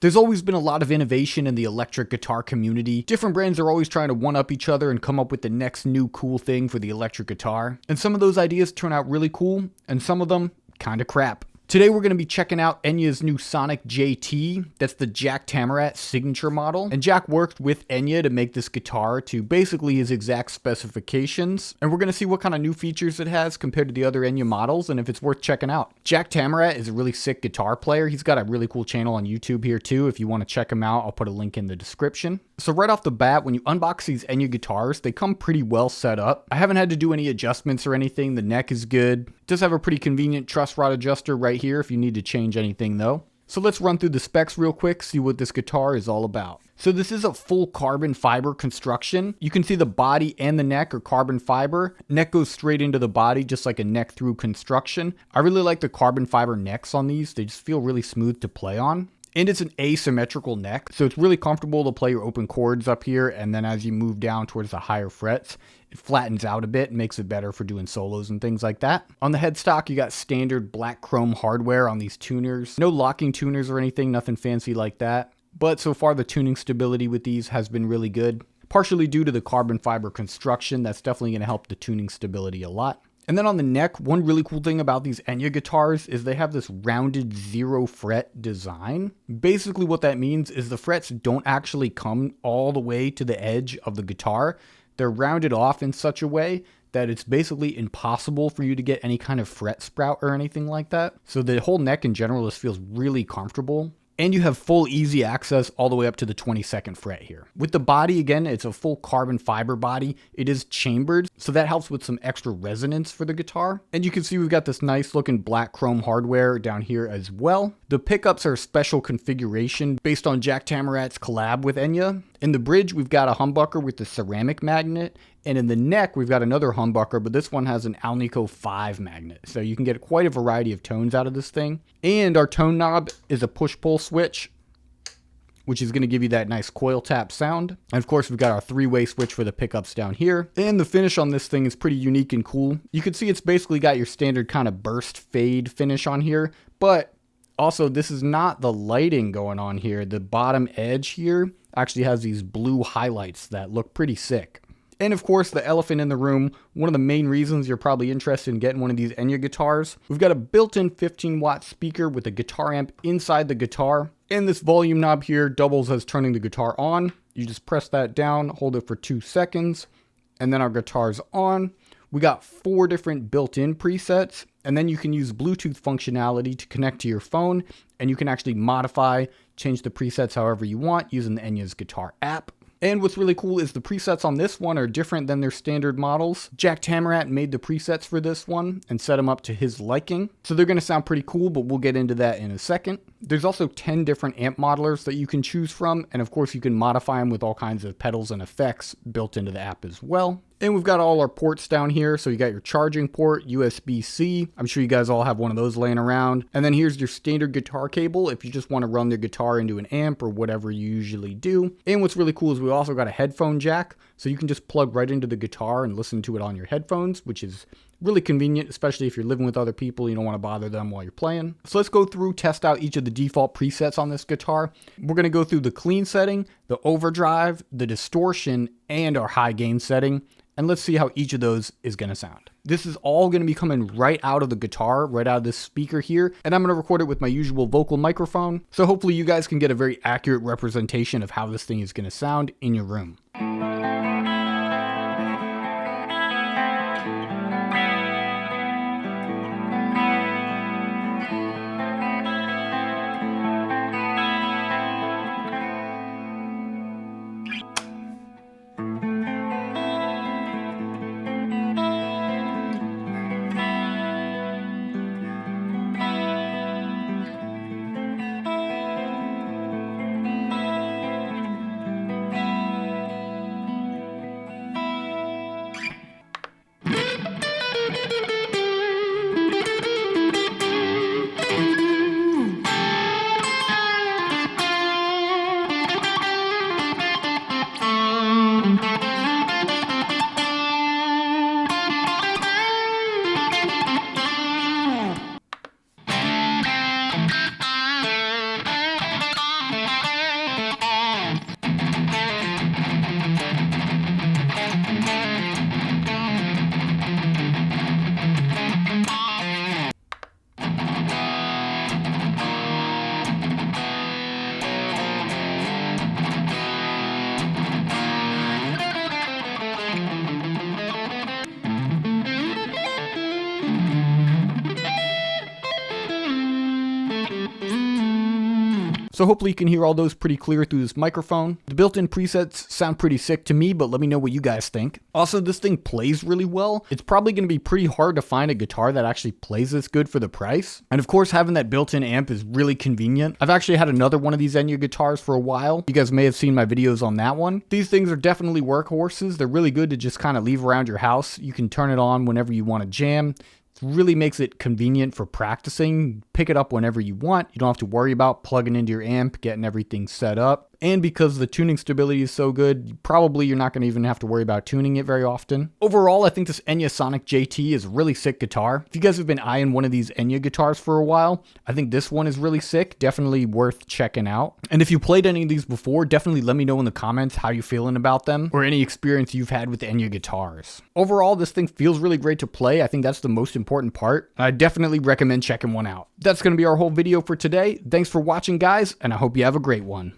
There's always been a lot of innovation in the electric guitar community. Different brands are always trying to one-up each other and come up with the next new cool thing for the electric guitar. And some of those ideas turn out really cool, and some of them kinda crap. Today we're going to be checking out Enya's new Sonic JT. That's the Jack Thammarat signature model. And Jack worked with Enya to make this guitar to basically his exact specifications. And we're going to see what kind of new features it has compared to the other Enya models and if it's worth checking out. Jack Thammarat is a really sick guitar player. He's got a really cool channel on YouTube here too. If you want to check him out, I'll put a link in the description. So right off the bat, when you unbox these Enya guitars, they come pretty well set up. I haven't had to do any adjustments or anything. The neck is good. It does have a pretty convenient truss rod adjuster right here if you need to change anything though. So let's run through the specs real quick, see what this guitar is all about. So this is a full carbon fiber construction. You can see the body and the neck are carbon fiber. Neck goes straight into the body, just like a neck through construction. I really like the carbon fiber necks on these. They just feel really smooth to play on. And it's an asymmetrical neck, so it's really comfortable to play your open chords up here, and then as you move down towards the higher frets, it flattens out a bit and makes it better for doing solos and things like that. On the headstock, you got standard black chrome hardware on these tuners. No locking tuners or anything, nothing fancy like that. But so far, the tuning stability with these has been really good. Partially due to the carbon fiber construction, that's definitely going to help the tuning stability a lot. And then on the neck, one really cool thing about these Enya guitars is they have this rounded 0 fret design. Basically what that means is the frets don't actually come all the way to the edge of the guitar. They're rounded off in such a way that it's basically impossible for you to get any kind of fret sprout or anything like that. So the whole neck in general just feels really comfortable. And you have full easy access all the way up to the 22nd fret here. With the body, again, it's a full carbon fiber body. It is chambered, so that helps with some extra resonance for the guitar. And you can see we've got this nice looking black chrome hardware down here as well. The pickups are a special configuration based on Jack Thammarat's collab with Enya. In the bridge, we've got a humbucker with the ceramic magnet. And in the neck, we've got another humbucker, but this one has an Alnico 5 magnet. So you can get quite a variety of tones out of this thing. And our tone knob is a push-pull switch, which is going to give you that nice coil tap sound. And of course, we've got our 3-way switch for the pickups down here. And the finish on this thing is pretty unique and cool. You can see it's basically got your standard kind of burst fade finish on here, but also this is not the lighting going on here. The bottom edge here actually has these blue highlights that look pretty sick. And of course, the elephant in the room, one of the main reasons you're probably interested in getting one of these Enya guitars. We've got a built-in 15-watt speaker with a guitar amp inside the guitar. And this volume knob here doubles as turning the guitar on. You just press that down, hold it for 2 seconds, and then our guitar's on. We got 4 different built-in presets, and then you can use Bluetooth functionality to connect to your phone, and you can actually modify, change the presets however you want using the Enya's guitar app. And what's really cool is the presets on this one are different than their standard models. Jack Thammarat made the presets for this one and set them up to his liking. So they're going to sound pretty cool, but we'll get into that in a second. There's also 10 different amp modelers that you can choose from. And of course, you can modify them with all kinds of pedals and effects built into the app as well. And we've got all our ports down here. So you got your charging port, USB-C. I'm sure you guys all have one of those laying around. And then here's your standard guitar cable if you just want to run the guitar into an amp or whatever you usually do. And what's really cool is we also got a headphone jack. So you can just plug right into the guitar and listen to it on your headphones, which is really convenient, especially if you're living with other people. You don't want to bother them while you're playing. So let's go through, test out each of the default presets on this guitar. We're going to go through the clean setting, the overdrive, the distortion, and our high gain setting. And let's see how each of those is going to sound. This is all going to be coming right out of the guitar, right out of this speaker here. And I'm going to record it with my usual vocal microphone. So hopefully you guys can get a very accurate representation of how this thing is going to sound in your room. So hopefully you can hear all those pretty clear through this microphone. The built-in presets sound pretty sick to me, but let me know what you guys think. Also, this thing plays really well. It's probably going to be pretty hard to find a guitar that actually plays this good for the price. And of course, having that built-in amp is really convenient. I've actually had another one of these Enya guitars for a while. You guys may have seen my videos on that one. These things are definitely workhorses. They're really good to just kind of leave around your house. You can turn it on whenever you want to jam. It really makes it convenient for practicing. Pick it up whenever you want. You don't have to worry about plugging into your amp, getting everything set up. And because the tuning stability is so good, you're not going to even have to worry about tuning it very often. Overall, I think this Enya Sonic JT is a really sick guitar. If you guys have been eyeing one of these Enya guitars for a while, I think this one is really sick. Definitely worth checking out. And if you played any of these before, definitely let me know in the comments how you're feeling about them or any experience you've had with Enya guitars. Overall, this thing feels really great to play. I think that's the most important part. I definitely recommend checking one out. That's going to be our whole video for today. Thanks for watching, guys, and I hope you have a great one.